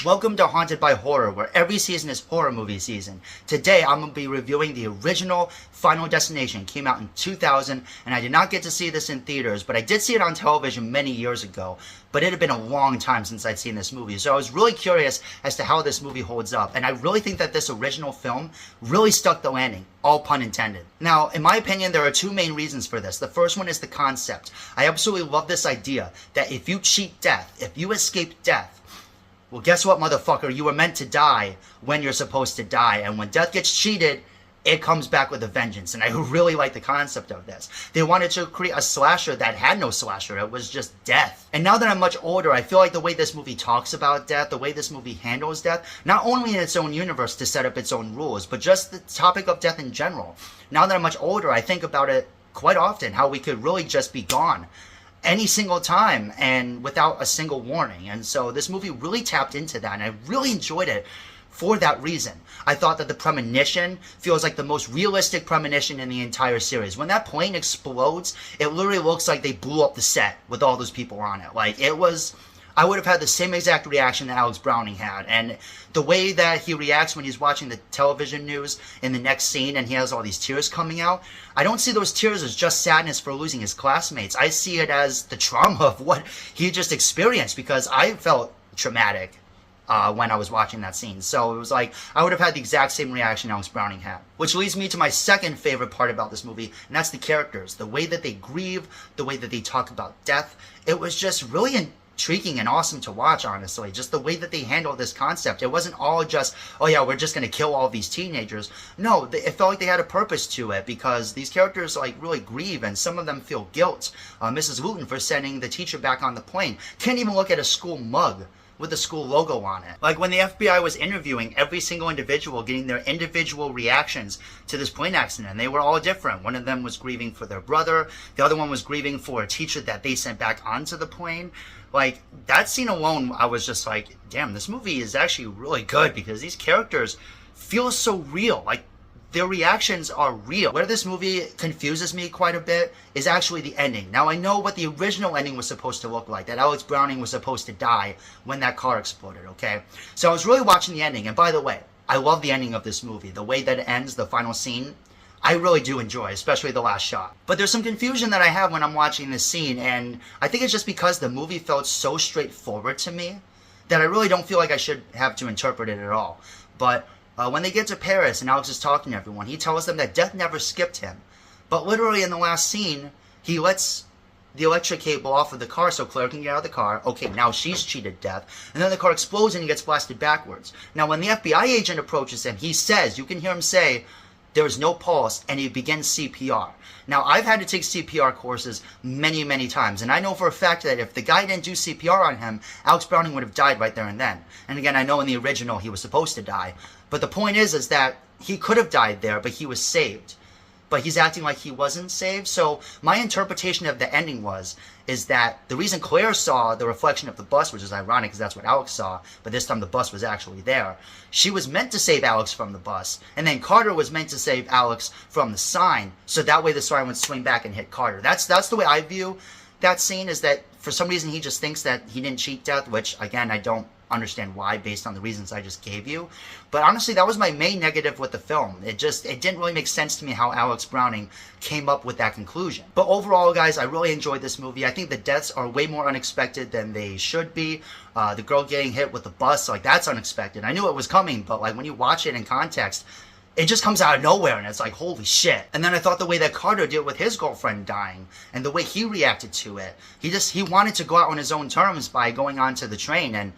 Welcome to Haunted by Horror, where every season is horror movie season. Today, I'm going to be reviewing the original Final Destination. It came out in 2000, and I did not get to see this in theaters, but I did see it on television many years ago. But it had been a long time since I'd seen this movie, so I was really curious as to how this movie holds up. And I really think that this original film really stuck the landing, all pun intended. Now, in my opinion, there are two main reasons for this. The first one is the concept. I absolutely love this idea that if you cheat death, if you escape death, well, guess what, motherfucker? You were meant to die when you're supposed to die. And when death gets cheated, it comes back with a vengeance. And I really like the concept of this. They wanted to create a slasher that had no slasher. It was just death. And now that I'm much older, I feel like the way this movie talks about death, the way this movie handles death, not only in its own universe to set up its own rules, but just the topic of death in general. Now that I'm much older, I think about it quite often, how we could really just be gone any single time and without a single warning. And so this movie really tapped into that, and I really enjoyed it for that reason. I thought that the premonition feels like the most realistic premonition in the entire series. When that plane explodes, it literally looks like they blew up the set with all those people on it. Like, it was, I would have had the same exact reaction that Alex Browning had. And the way that he reacts when he's watching the television news in the next scene and he has all these tears coming out, I don't see those tears as just sadness for losing his classmates. I see it as the trauma of what he just experienced, because I felt traumatic when I was watching that scene. So it was like, I would have had the exact same reaction Alex Browning had. Which leads me to my second favorite part about this movie, and that's the characters. The way that they grieve, the way that they talk about death. It was just really intriguing and awesome to watch, honestly. Just the way that they handled this concept. It wasn't all just, oh yeah, we're just going to kill all these teenagers. No, it felt like they had a purpose to it, because these characters like really grieve, and some of them feel guilt. Mrs. Wooten for sending the teacher back on the plane. Can't even look at a school mug with the school logo on it. Like when the FBI was interviewing every single individual, getting their individual reactions to this plane accident, and they were all different. One of them was grieving for their brother. The other one was grieving for a teacher that they sent back onto the plane. Like, that scene alone, I was just like, damn, this movie is actually really good, because these characters feel so real. Like, their reactions are real. Where this movie confuses me quite a bit is actually the ending. Now, I know what the original ending was supposed to look like, that Alex Browning was supposed to die when that car exploded, okay? So I was really watching the ending, and by the way, I love the ending of this movie. The way that it ends, the final scene, I really do enjoy, especially the last shot. But there's some confusion that I have when I'm watching this scene, and I think it's just because the movie felt so straightforward to me that I really don't feel like I should have to interpret it at all. But when they get to Paris and Alex is talking to everyone, he tells them that death never skipped him. But literally in the last scene, he lets the electric cable off of the car so Claire can get out of the car. Okay, now she's cheated death. And then the car explodes and he gets blasted backwards. Now when the FBI agent approaches him, he says, you can hear him say, there is no pulse, and he begins CPR. Now, I've had to take CPR courses many, many times, and I know for a fact that if the guy didn't do CPR on him, Alex Browning would have died right there and then. And again, I know in the original he was supposed to die, but the point is that he could have died there, but he was saved. But he's acting like he wasn't saved. So my interpretation of the ending is that the reason Claire saw the reflection of the bus, which is ironic because that's what Alex saw, but this time the bus was actually there. She was meant to save Alex from the bus, and then Carter was meant to save Alex from the sign, so that way the sign would swing back and hit Carter. That's the way I view that scene, is that for some reason he just thinks that he didn't cheat death, which again, I don't understand why based on the reasons I just gave you. But honestly, that was my main negative with the film. It didn't really make sense to me how Alex Browning came up with that conclusion. But overall, guys, I really enjoyed this movie. I think the deaths are way more unexpected than they should be. The girl getting hit with the bus, like, that's unexpected. I knew it was coming, but like when you watch it in context, it just comes out of nowhere, and it's like, holy shit. And then I thought the way that Carter did with his girlfriend dying, and the way he reacted to it, he wanted to go out on his own terms by going onto the train, and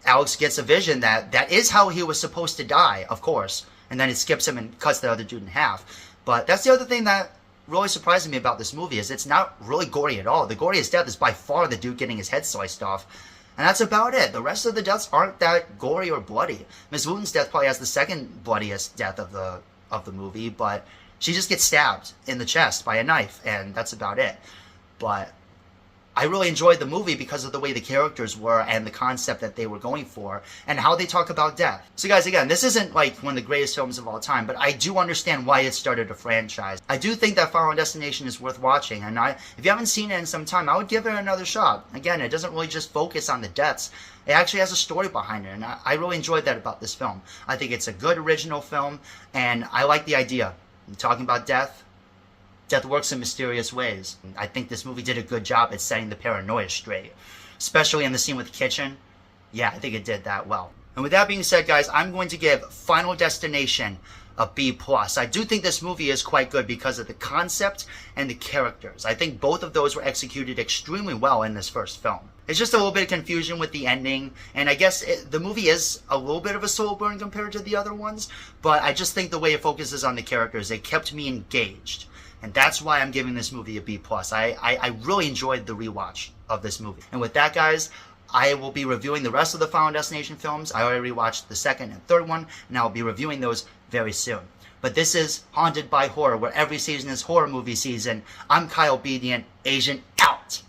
Alex gets a vision that is how he was supposed to die, of course. And then it skips him and cuts the other dude in half. But that's the other thing that really surprised me about this movie, is it's not really gory at all. The goriest death is by far the dude getting his head sliced off. And that's about it. The rest of the deaths aren't that gory or bloody. Miss Wooten's death probably has the second bloodiest death of the movie, but she just gets stabbed in the chest by a knife, and that's about it. But I really enjoyed the movie because of the way the characters were and the concept that they were going for and how they talk about death. So guys, again, this isn't like one of the greatest films of all time, but I do understand why it started a franchise. I do think that Final Destination is worth watching, and if you haven't seen it in some time, I would give it another shot. Again, it doesn't really just focus on the deaths. It actually has a story behind it, and I really enjoyed that about this film. I think it's a good original film, and I like the idea. Talking about death, death works in mysterious ways. I think this movie did a good job at setting the paranoia straight, especially in the scene with Kitchen. Yeah, I think it did that well. And with that being said, guys, I'm going to give Final Destination a B+. I do think this movie is quite good because of the concept and the characters. I think both of those were executed extremely well in this first film. It's just a little bit of confusion with the ending, and I guess the movie is a little bit of a slow burn compared to the other ones, but I just think the way it focuses on the characters, it kept me engaged. And that's why I'm giving this movie a B+. I really enjoyed the rewatch of this movie. And with that, guys, I will be reviewing the rest of the Final Destination films. I already rewatched the second and third one, and I'll be reviewing those very soon. But this is Haunted by Horror, where every season is horror movie season. I'm Kyle Bedient, Agent out!